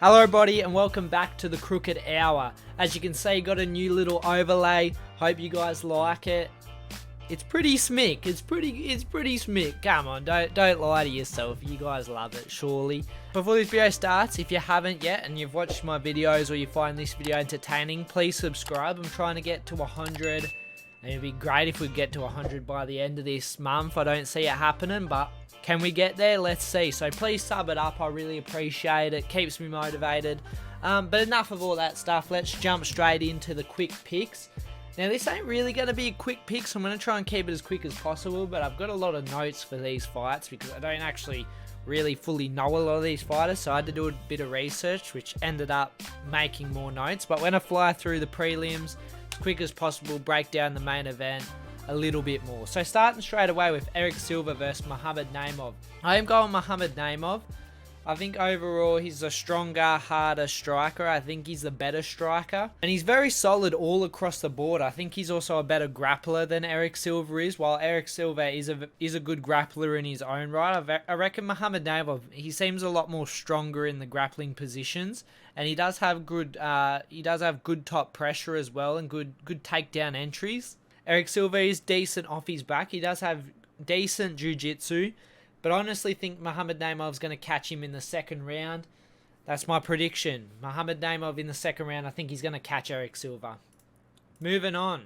Hello everybody and welcome back to the Crooked Hour. As you can see, got a new little overlay. Hope you guys like it. It's pretty smick. It's pretty smick. Come on, don't lie to yourself. You guys love it, surely. Before this video starts, if you haven't yet and you've watched my videos or you find this video entertaining, please subscribe. I'm trying to get to 100. And it'd be great if we get to 100 by the end of this month. I don't see it happening, but can we get there? Let's see. So please sub it up. I really appreciate it. Keeps me motivated. But enough of all that stuff. Let's jump straight into the quick picks. Now, this ain't really going to be a quick pick, so I'm going to try and keep it as quick as possible. But I've got a lot of notes for these fights because I don't actually really fully know a lot of these fighters. So I had to do a bit of research, which ended up making more notes. But when I fly through the prelims, as quick as possible, break down the main event a little bit more. So starting straight away with Erik Silva versus Muhammad Naimov. I am going Muhammad Naimov. I think overall he's a stronger, harder striker. I think he's the better striker. And he's very solid all across the board. I think he's also a better grappler than Erik Silva is. While Erik Silva is a good grappler in his own right, I reckon Muhammad Naimov, he seems a lot more stronger in the grappling positions. And he does have good top pressure as well and good takedown entries. Erik Silva is decent off his back. He does have decent jiu-jitsu. But I honestly think Muhammad Naimov's going to catch him in the second round. That's my prediction. Muhammad Naimov in the second round, I think he's going to catch Erik Silva. Moving on.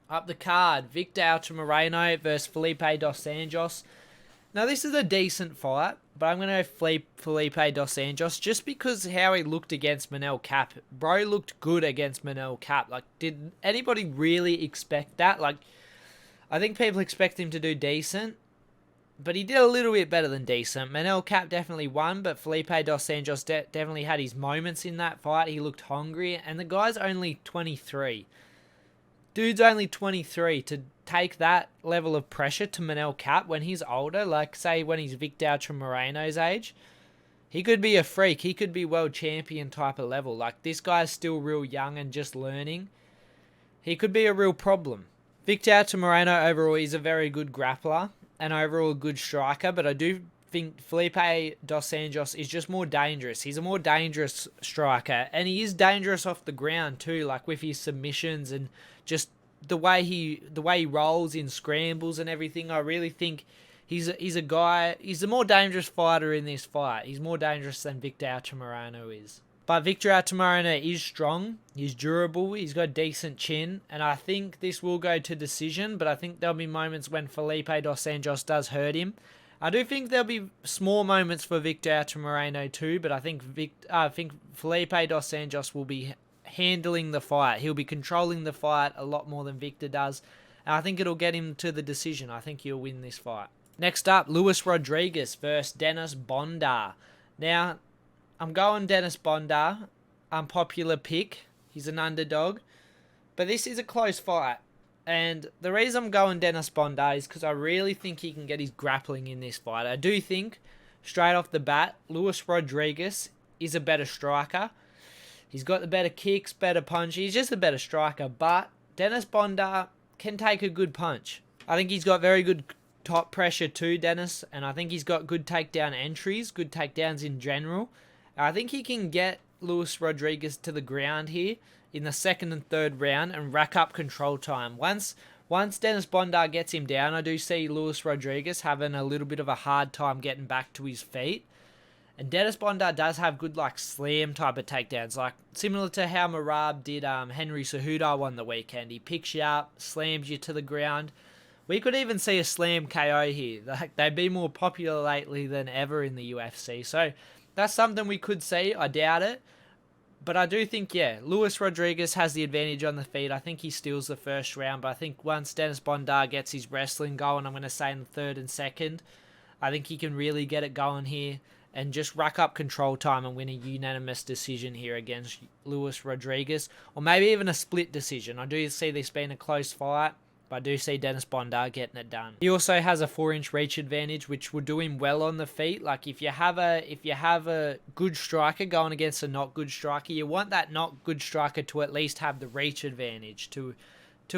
Up the card, Victor Altamirano versus Felipe dos Anjos. Now, this is a decent fight, but I'm going to go Felipe dos Anjos just because how he looked against Manuel Cap. Bro looked good against Manuel Cap. Like, did anybody really expect that? Like, I think people expect him to do decent, but he did a little bit better than decent. Manuel Cap definitely won, but Felipe dos Anjos definitely had his moments in that fight. He looked hungry, and the guy's only 23. Dude's only 23 to take that level of pressure to Manuel Cap when he's older, like say when he's Victor Altamirano's age. He could be a freak. He could be world champion type of level. Like, this guy's still real young and just learning. He could be a real problem. Victor Altamirano overall is a very good grappler and overall a good striker, but I do think Felipe dos Anjos is just more dangerous. He's a more dangerous striker, and he is dangerous off the ground too, like with his submissions and just the way he rolls in scrambles and everything. I really think he's a more dangerous fighter in this fight. He's more dangerous than Victor Altamirano is. But Victor Altamirano is strong, he's durable, he's got a decent chin, and I think this will go to decision, but I think there'll be moments when Felipe dos Anjos does hurt him. I do think there'll be small moments for Victor Altamirano too, but I think Felipe dos Anjos will be handling the fight. He'll be controlling the fight a lot more than Victor does, and I think it'll get him to the decision. I think he'll win this fight. Next up, Luis Rodríguez versus Dennis Bondar. Now, I'm going Dennis Bondar. Unpopular pick. He's an underdog. But this is a close fight. And the reason I'm going Dennis Bondar is because I really think he can get his grappling in this fight. I do think, straight off the bat, Luis Rodríguez is a better striker. He's got the better kicks, better punch. He's just a better striker. But Dennis Bondar can take a good punch. I think he's got very good top pressure too, Dennis. And I think he's got good takedown entries, good takedowns in general. I think he can get Luis Rodríguez to the ground here in the second and third round and rack up control time. Once Dennis Bondar gets him down, I do see Luis Rodríguez having a little bit of a hard time getting back to his feet. And Dennis Bondar does have good like slam type of takedowns, like similar to how Marab did Henry Cejudo on the weekend. He picks you up, slams you to the ground. We could even see a slam KO here. Like, they've been more popular lately than ever in the UFC. So that's something we could see. I doubt it. But I do think, yeah, Luis Rodríguez has the advantage on the feet. I think he steals the first round. But I think once Dennis Bondar gets his wrestling going, I'm going to say in the third and second, I think he can really get it going here and just rack up control time and win a unanimous decision here against Luis Rodríguez. Or maybe even a split decision. I do see this being a close fight. But I do see Dennis Bondar getting it done. He also has a 4-inch reach advantage, which will do him well on the feet. Like, if you have a good striker going against a not good striker, you want that not good striker to at least have the reach advantage to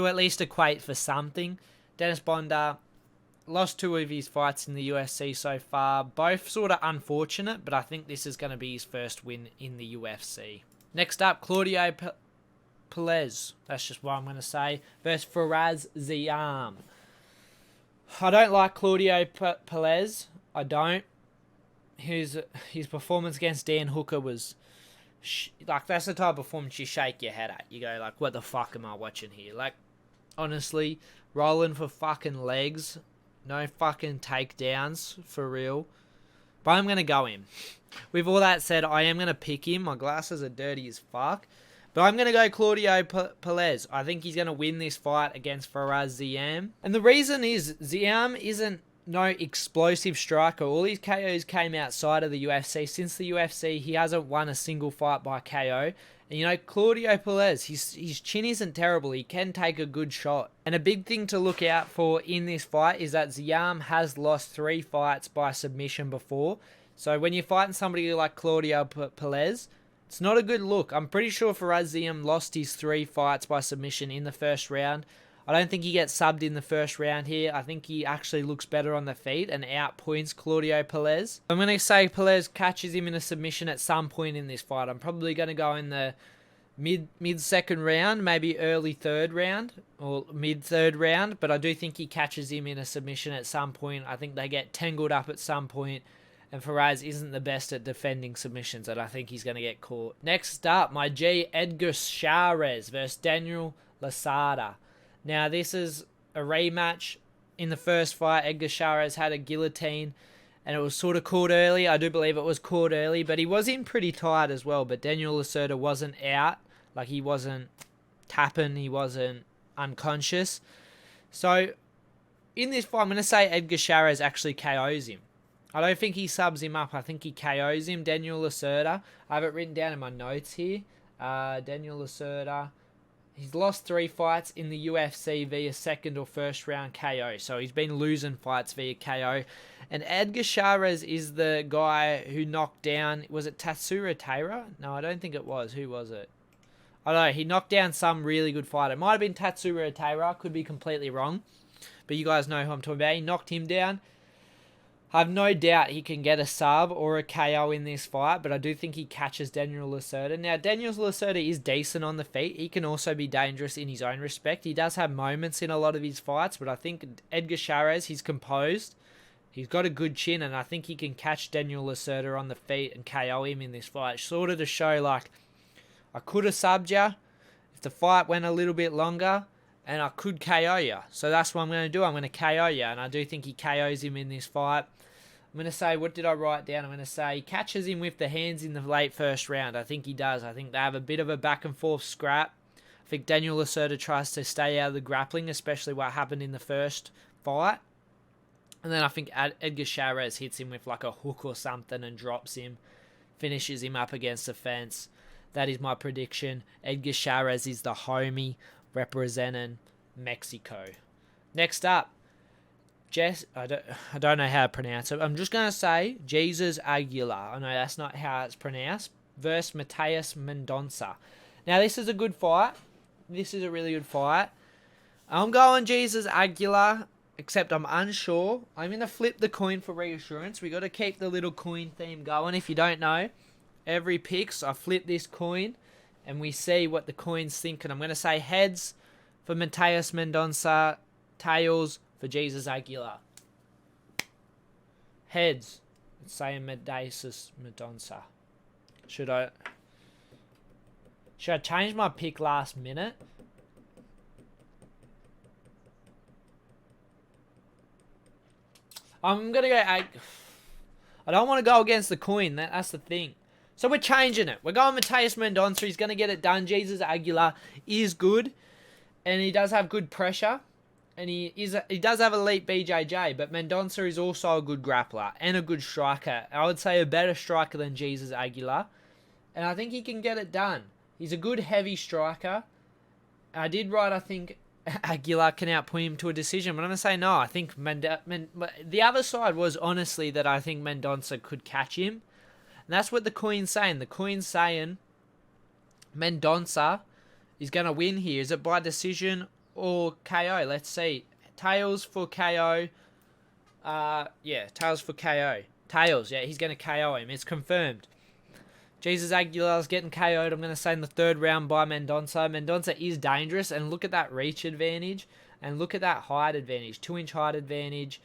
at least equate for something. Dennis Bondar, lost 2 of his fights in the UFC so far. Both sort of unfortunate, but I think this is going to be his first win in the UFC. Next up, Claudio Puelles. That's just what I'm going to say. Versus Faraz Ziam. I don't like Claudio Puelles. I don't. His performance against Dan Hooker was... like, that's the type of performance you shake your head at. You go, like, what the fuck am I watching here? Like, honestly, rolling for fucking legs. No fucking takedowns, for real. But I'm going to go him. With all that said, I am going to pick him. My glasses are dirty as fuck. But I'm going to go Claudio Puelles. I think he's going to win this fight against Faraz Ziam. And the reason is, Ziam isn't no explosive striker. All his KOs came outside of the UFC. Since the UFC, he hasn't won a single fight by KO. And you know, Claudio Puelles, his chin isn't terrible. He can take a good shot. And a big thing to look out for in this fight is that Ziam has lost 3 fights by submission before. So when you're fighting somebody like Claudio Puelles, it's not a good look. I'm pretty sure Faraz Ziam lost his 3 fights by submission in the first round. I don't think he gets subbed in the first round here. I think he actually looks better on the feet and outpoints Claudio Puelles. I'm going to say Puelles catches him in a submission at some point in this fight. I'm probably going to go in the mid-second round, maybe early third round or mid-third round. But I do think he catches him in a submission at some point. I think they get tangled up at some point. And Faraz isn't the best at defending submissions, and I think he's going to get caught. Next up, my G, Edgar Cháirez versus Daniel Lacerda. Now, this is a rematch. In the first fight, Edgar Cháirez had a guillotine, and it was sort of caught early. I do believe it was caught early, but he was in pretty tight as well. But Daniel Lacerda wasn't out. Like, he wasn't tapping. He wasn't unconscious. So, in this fight, I'm going to say Edgar Cháirez actually KOs him. I don't think he subs him up. I think he KOs him. Daniel Lacerda. I have it written down in my notes here. Daniel Lacerda. He's lost 3 fights in the UFC via second or first round KO. So he's been losing fights via KO. And Edgar Cháirez is the guy who knocked down... Was it Tatsuro Taira? No, I don't think it was. Who was it? I don't know. He knocked down some really good fighter. It might have been Tatsuro Taira. Could be completely wrong. But you guys know who I'm talking about. He knocked him down. I have no doubt he can get a sub or a KO in this fight, but I do think he catches Daniel Lacerda. Now, Daniel Lacerda is decent on the feet. He can also be dangerous in his own respect. He does have moments in a lot of his fights, but I think Edgar Cháirez, he's composed. He's got a good chin, and I think he can catch Daniel Lacerda on the feet and KO him in this fight. Sort of to show, like, I could have subbed you if the fight went a little bit longer, and I could KO you. So that's what I'm going to do. I'm going to KO you, and I do think he KOs him in this fight. I'm going to say, what did I write down? I'm going to say he catches him with the hands in the late first round. I think he does. I think they have a bit of a back and forth scrap. I think Daniel Lacerda tries to stay out of the grappling, especially what happened in the first fight. And then I think Edgar Cháirez hits him with like a hook or something and drops him, finishes him up against the fence. That is my prediction. Edgar Cháirez is the homie representing Mexico. Next up, I don't know how to pronounce it. I'm just going to say Jesus Aguilar. I know that's not how it's pronounced. Versus Mateus Mendonça. Now, this is a good fight. This is a really good fight. I'm going Jesus Aguilar, except I'm unsure. I'm going to flip the coin for reassurance. We got to keep the little coin theme going. If you don't know, every picks, I flip this coin, and we see what the coin's thinking. I'm going to say heads for Mateus Mendonça, tails for Jesus Aguilar. Heads. It's saying Mateus Mendonça. Should I change my pick last minute? I'm going to go... I don't want to go against the coin. That's the thing. So we're changing it. We're going Mateus Mendonça. He's going to get it done. Jesus Aguilar is good. And he does have good pressure. And he does have elite BJJ, but Mendonça is also a good grappler and a good striker. I would say a better striker than Jesus Aguilar. And I think he can get it done. He's a good heavy striker. I did write, I think, Aguilar can output him to a decision, but I'm going to say no. I think the other side was honestly that I think Mendonça could catch him. And that's what the coin's saying. The coin's saying Mendonça is going to win here. Is it by decision or KO? Let's see. Tails for KO. Yeah, tails for KO. Tails, yeah, he's going to KO him. It's confirmed. Jesus Aguilar's getting KO'd, I'm going to say in the 3rd round by Mendonça. Mendonça is dangerous, and look at that reach advantage, and look at that height advantage. 2-inch height advantage.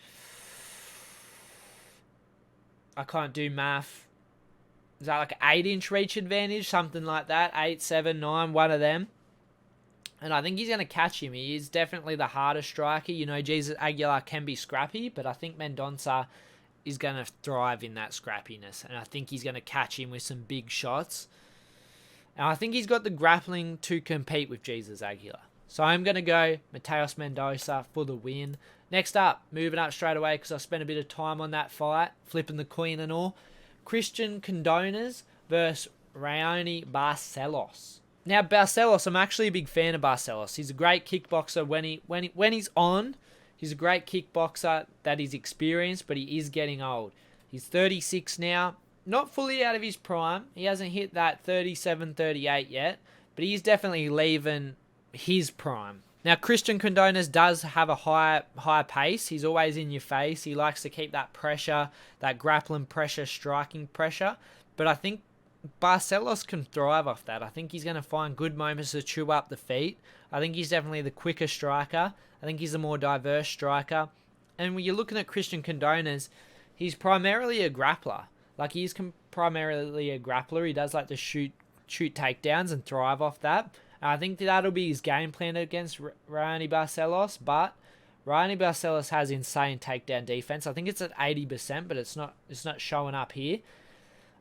I can't do math. Is that like an 8-inch reach advantage? Something like that. 8, 7, 9, one of them. And I think he's going to catch him. He is definitely the harder striker. You know, Jesus Aguilar can be scrappy, but I think Mendonça is going to thrive in that scrappiness. And I think he's going to catch him with some big shots. And I think he's got the grappling to compete with Jesus Aguilar. So I'm going to go Mateus Mendonça for the win. Next up, moving up straight away because I spent a bit of time on that fight, flipping the queen and all. Cristian Quiñonez versus Raoni Barcelos. Now, Barcelos, I'm actually a big fan of Barcelos. He's a great kickboxer when he's on. He's a great kickboxer that is experienced, but he is getting old. He's 36 now, not fully out of his prime. He hasn't hit that 37, 38 yet, but he's definitely leaving his prime. Now, Cristian Quiñonez does have a high pace. He's always in your face. He likes to keep that pressure, that grappling pressure, striking pressure. But I think Barcelos can thrive off that. I think he's going to find good moments to chew up the feet. I think he's definitely the quicker striker. I think he's a more diverse striker. And when you're looking at Cristian Quiñonez, he's primarily a grappler. Like, he's primarily a grappler. He does like to shoot takedowns and thrive off that. And I think that'll be his game plan against Raoni Barcelos. But Raoni Barcelos has insane takedown defense. I think it's at 80%, but it's not showing up here.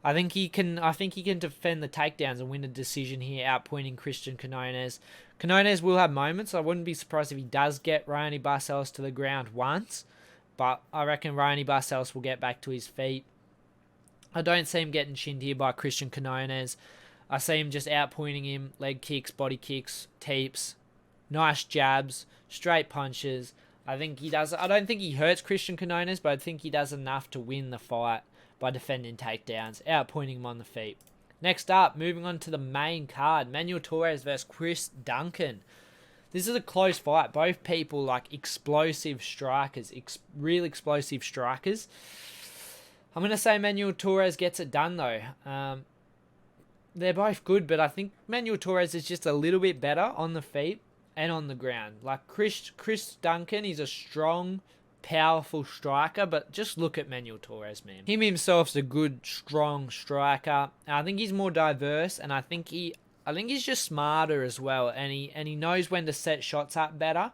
I think he can defend the takedowns and win a decision here, outpointing Cristian Quiñonez. Quiñonez will have moments. I wouldn't be surprised if he does get Raoni Barcelos to the ground once, but I reckon Raoni Barcelos will get back to his feet. I don't see him getting chinned here by Cristian Quiñonez. I see him just outpointing him, leg kicks, body kicks, teeps, nice jabs, straight punches. I think he does. I don't think he hurts Cristian Quiñonez, but I think he does enough to win the fight by defending takedowns, outpointing him on the feet. Next up, moving on to the main card, Manuel Torres versus Chris Duncan. This is a close fight. Both people like explosive strikers, real explosive strikers. I'm going to say Manuel Torres gets it done though. They're both good, but I think Manuel Torres is just a little bit better on the feet and on the ground. Like Chris Duncan, he's a strong, powerful striker, but just look at Manuel Torres, man. Him himself's a good, strong striker. I think he's more diverse, and I think he's just smarter as well, and he knows when to set shots up better,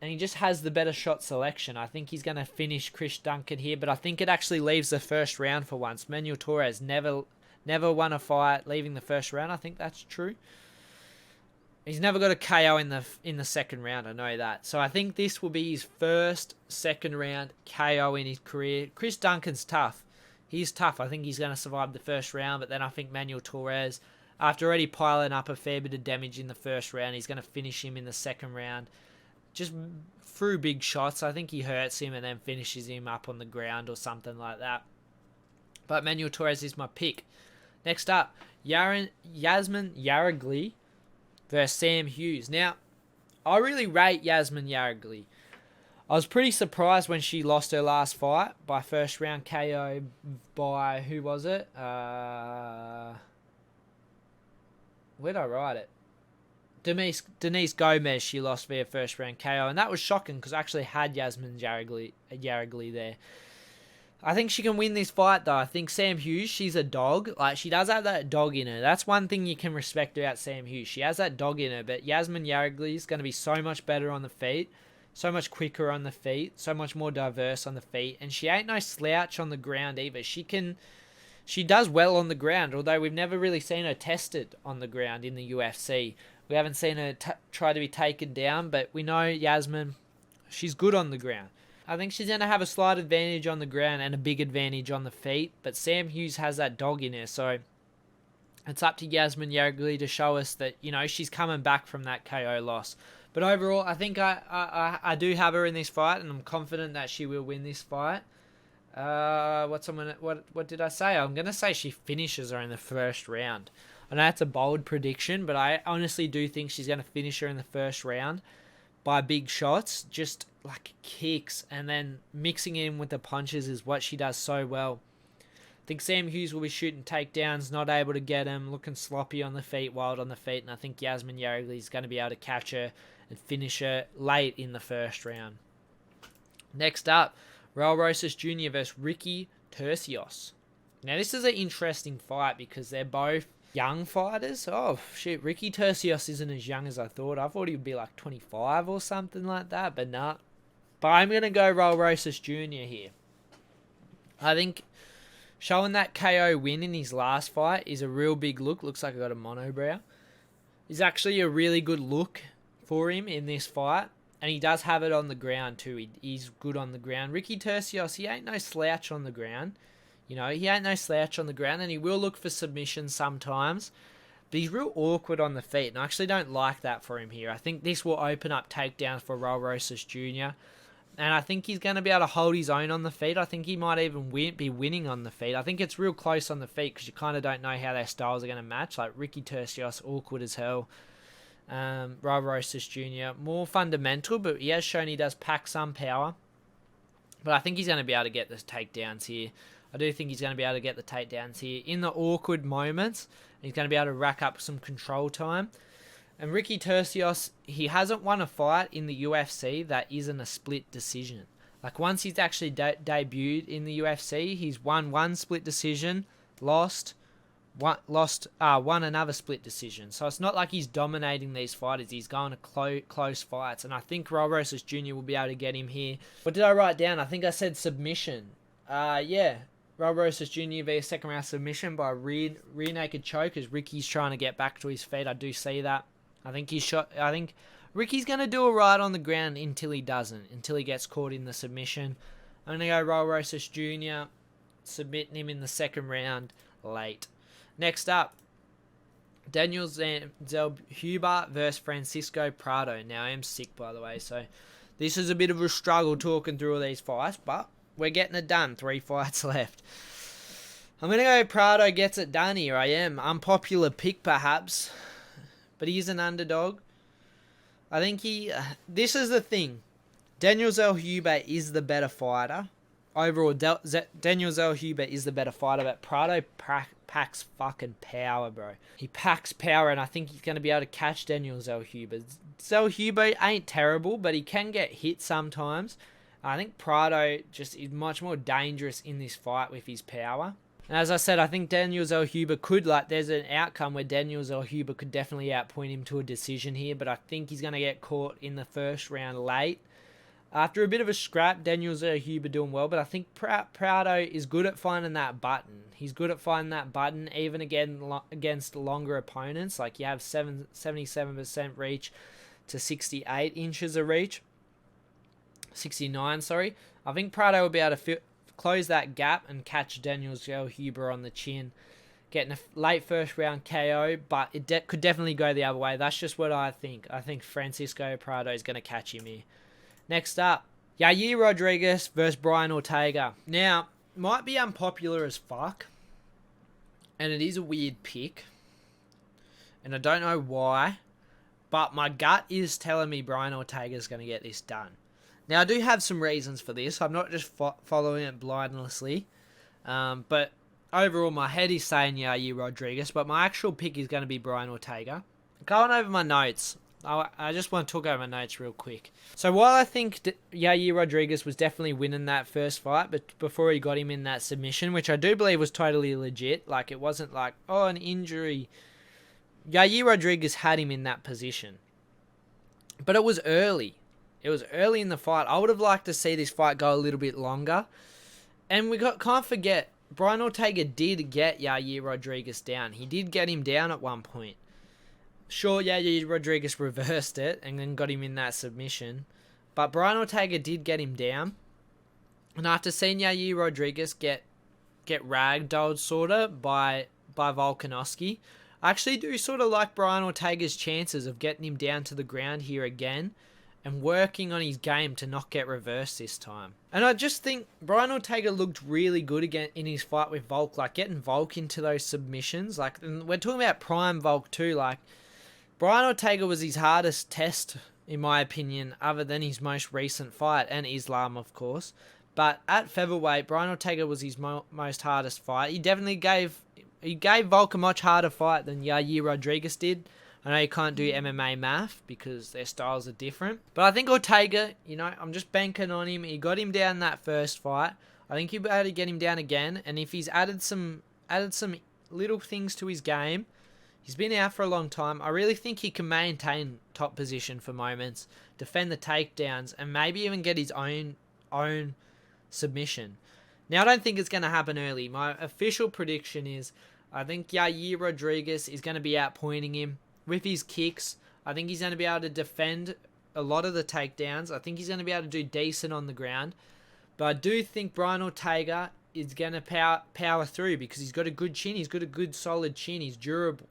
and he just has the better shot selection. I think he's going to finish Chris Duncan here, but I think it actually leaves the first round for once. Manuel Torres never won a fight leaving the first round. I think that's true. He's never got a KO in the second round. I know that. So I think this will be his first second round KO in his career. Chris Duncan's tough. He's tough. I think he's going to survive the first round. But then I think Manuel Torres, after already piling up a fair bit of damage in the first round, he's going to finish him in the second round. Just through big shots. I think he hurts him and then finishes him up on the ground or something like that. But Manuel Torres is my pick. Next up, Yazmin Jauregui versus Sam Hughes. Now, I really rate Yazmin Jauregui. I was pretty surprised when she lost her last fight by first round KO by, who was it? Where'd I write it? Denise Gomez, she lost via first round KO. And that was shocking because I actually had Yazmin Jauregui there. I think she can win this fight, though. I think Sam Hughes, she's a dog. Like, she does have that dog in her. That's one thing you can respect about Sam Hughes. She has that dog in her, but Yazmin Jauregui is going to be so much better on the feet, so much quicker on the feet, so much more diverse on the feet, and she ain't no slouch on the ground either. She does well on the ground, although we've never really seen her tested on the ground in the UFC. We haven't seen her try to be taken down, but we know Yazmin, she's good on the ground. I think she's going to have a slight advantage on the ground and a big advantage on the feet. But Sam Hughes has that dog in her. So it's up to Yazmin Jauregui to show us that, you know, she's coming back from that KO loss. But overall, I think I do have her in this fight. And I'm confident that she will win this fight. What did I say? I'm going to say she finishes her in the first round. I know that's a bold prediction. But I honestly do think she's going to finish her in the first round. by big shots, just like kicks, and then mixing in with the punches is what she does so well. I think Sam Hughes will be shooting takedowns, not able to get him, looking sloppy on the feet, wild on the feet, and I think Yazmin Jauregui is going to be able to catch her and finish her late in the first round. Next up, Raul Rosas Jr. versus Ricky Turcios. Now this is an interesting fight because they're both young fighters. Oh shit, Ricky Turcios isn't as young as I thought. I thought he would be like 25 or something like that, but nah. But I'm going to go Raul Rosas Jr. here. I think showing that KO win in his last fight is a real big look. Looks like I got a monobrow. It's actually a really good look for him in this fight. And he does have it on the ground too. He's good on the ground. Ricky Turcios, he ain't no slouch on the ground. You know, he ain't no slouch on the ground. And he will look for submissions sometimes. But he's real awkward on the feet. And I actually don't like that for him here. I think this will open up takedowns for Raul Rosas Jr. And I think he's going to be able to hold his own on the feet. I think he might even be winning on the feet. I think it's real close on the feet because you kind of don't know how their styles are going to match. Like Ricky Turcios, awkward as hell. Raul Rosas Jr. more fundamental, but he has shown he does pack some power. But I think he's going to be able to get the takedowns here. I do think he's going to be able to get the takedowns here in the awkward moments. He's going to be able to rack up some control time. And Ricky Turcios, he hasn't won a fight in the UFC that isn't a split decision. Like once he's actually debuted in the UFC, he's won one split decision, won another split decision. So it's not like he's dominating these fighters. He's going to close fights. And I think Raul Rosas Jr. will be able to get him here. What did I write down? I think I said submission. Yeah. Raul Rosas Jr. via second round submission by rear naked choke as Ricky's trying to get back to his feet. I do see that. I think Ricky's going to do alright on the ground until he doesn't. Until he gets caught in the submission. I'm going to go Raul Rosas Jr. submitting him in the second round late. Next up, Daniel Zellhuber versus Francisco Prado. Now, I am sick, by the way, so this is a bit of a struggle talking through all these fights, but we're getting it done. 3 fights left. I'm going to go Prado gets it done here. I am. Unpopular pick, perhaps, but he's an underdog. I think this is the thing. Daniel Zellhuber is the better fighter. Overall, Daniel Zellhuber is the better fighter, but Prado packs fucking power, bro. He packs power, and I think he's going to be able to catch Daniel Zellhuber. Zellhuber ain't terrible, but he can get hit sometimes. I think Prado just is much more dangerous in this fight with his power. And as I said, I think Daniel Zellhuber could, there's an outcome where Daniel Zellhuber could definitely outpoint him to a decision here, but I think he's going to get caught in the first round late. After a bit of a scrap, Daniel Zellhuber doing well, but I think Prado is good at finding that button. He's good at finding that button, even against longer opponents. Like you have 77% reach to 68 inches of reach. 69, sorry. I think Prado will be able to close that gap and catch Daniel Zellhuber on the chin. Getting a late first round KO, but it could definitely go the other way. That's just what I think. I think Francisco Prado is going to catch him here. Next up, Yair Rodríguez versus Brian Ortega. Now, might be unpopular as fuck, and it is a weird pick, and I don't know why, but my gut is telling me Brian Ortega is going to get this done. Now, I do have some reasons for this. I'm not just following it blindlessly, but overall, my head is saying Yair Rodríguez, but my actual pick is going to be Brian Ortega. Going over my notes, I just want to talk over my notes real quick. So while I think Yair Rodríguez was definitely winning that first fight, but before he got him in that submission, which I do believe was totally legit, like it wasn't like, oh, an injury. Yair Rodríguez had him in that position. But it was early. It was early in the fight. I would have liked to see this fight go a little bit longer. And can't forget, Brian Ortega did get Yair Rodríguez down. He did get him down at one point. Sure, Yair Rodríguez reversed it and then got him in that submission. But Brian Ortega did get him down. And after seeing Yair Rodríguez get ragdolled sort of by Volkanovski, I actually do sort of like Brian Ortega's chances of getting him down to the ground here again and working on his game to not get reversed this time. And I just think Brian Ortega looked really good again in his fight with Volk, like getting Volk into those submissions. Like, and we're talking about prime Volk too, like Brian Ortega was his hardest test in my opinion, other than his most recent fight, and Islam, of course. But at featherweight, Brian Ortega was his most hardest fight. He definitely gave Volk a much harder fight than Yair Rodríguez did. I know you can't do MMA math because their styles are different. But I think Ortega, you know, I'm just banking on him. He got him down that first fight. I think he'll be able to get him down again. And if he's added some little things to his game, he's been out for a long time. I really think he can maintain top position for moments, defend the takedowns, and maybe even get his own submission. Now, I don't think it's going to happen early. My official prediction is I think Yair Rodríguez is going to be outpointing him with his kicks. I think he's going to be able to defend a lot of the takedowns. I think he's going to be able to do decent on the ground. But I do think Brian Ortega is going to power through because he's got a good chin. He's got a good solid chin. He's durable.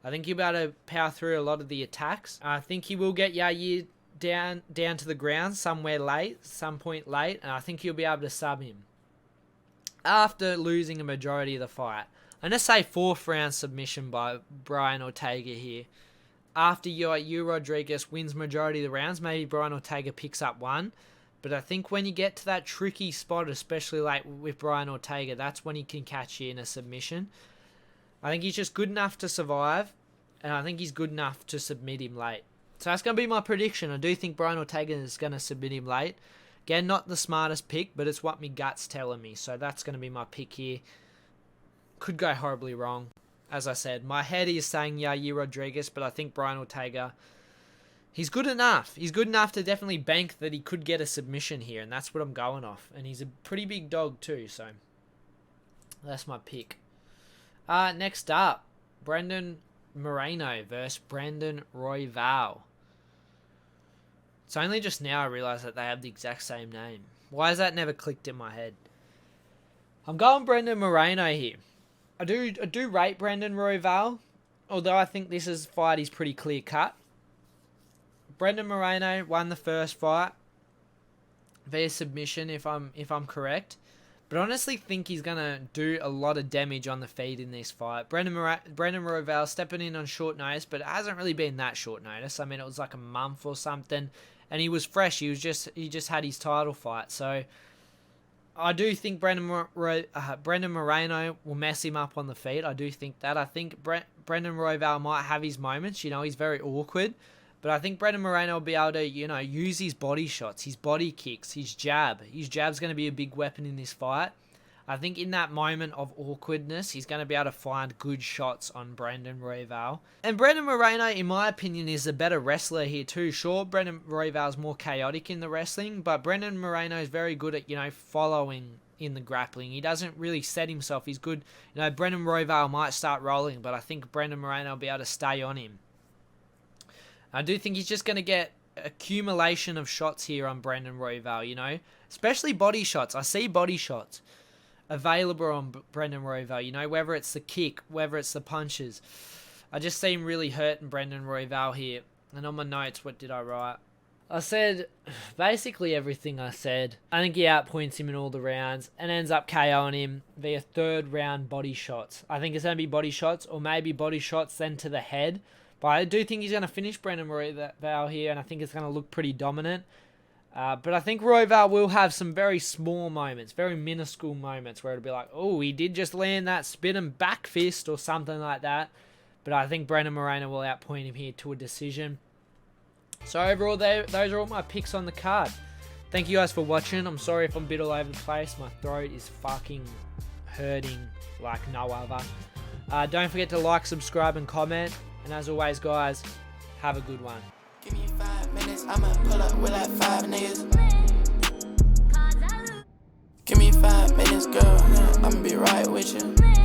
I think he'll be able to power through a lot of the attacks. I think he will get Yair down to the ground some point late, and I think he'll be able to sub him after losing a majority of the fight. I'm going to say 4th round submission by Brian Ortega here. After Yair Rodríguez wins majority of the rounds, maybe Brian Ortega picks up one. But I think when you get to that tricky spot, especially like with Brian Ortega, that's when he can catch you in a submission. I think he's just good enough to survive, and I think he's good enough to submit him late. So that's going to be my prediction. I do think Brian Ortega is going to submit him late. Again, not the smartest pick, but it's what my gut's telling me. So that's going to be my pick here. Could go horribly wrong. As I said, my head is saying Yair Rodríguez, but I think Brian Ortega, he's good enough. He's good enough to definitely bank that he could get a submission here, and that's what I'm going off. And he's a pretty big dog too, so that's my pick. Next up, Brandon Moreno versus Brandon Royval. It's only just now I realised that they have the exact same name. Why has that never clicked in my head? I'm going Brandon Moreno here. I do rate Brandon Royval, although I think this fight is pretty clear cut. Brandon Moreno won the first fight via submission, if I'm correct. But I honestly think he's going to do a lot of damage on the feet in this fight. Brandon Royval stepping in on short notice, but it hasn't really been that short notice. I mean, it was like a month or something, and he was fresh. He just had his title fight. So I do think Brandon Moreno will mess him up on the feet. I do think that. I think Brandon Royval might have his moments. You know, he's very awkward. But I think Brandon Moreno will be able to, you know, use his body shots, his body kicks, his jab. His jab's going to be a big weapon in this fight. I think in that moment of awkwardness, he's going to be able to find good shots on Brandon Royval. And Brandon Moreno, in my opinion, is a better wrestler here too. Sure, Brandon Royval's more chaotic in the wrestling, but Brandon Moreno is very good at, you know, following in the grappling. He doesn't really set himself. He's good. You know, Brandon Royval might start rolling, but I think Brandon Moreno will be able to stay on him. I do think he's just going to get accumulation of shots here on Brandon Royval, you know, especially body shots. I see body shots available on Brandon Royval, you know, whether it's the kick, whether it's the punches. I just see him really hurting Brandon Royval here. And on my notes, what did I write? I said basically everything I said. I think he outpoints him in all the rounds and ends up KOing him via 3rd round body shots. I think it's going to be body shots or maybe body shots then to the head. But I do think he's going to finish Brandon Royval here, and I think it's going to look pretty dominant. But I think Royval will have some very small moments, very minuscule moments, where it'll be like, oh, he did just land that spinning back fist or something like that. But I think Brandon Moreno will outpoint him here to a decision. So overall, those are all my picks on the card. Thank you guys for watching. I'm sorry if I'm a bit all over the place. My throat is fucking hurting like no other. Don't forget to like, subscribe, and comment. And as always, guys, have a good one. Give me 5 minutes, I'ma pull up with like 5 niggas. Give me 5 minutes, girl, I'ma be right with you.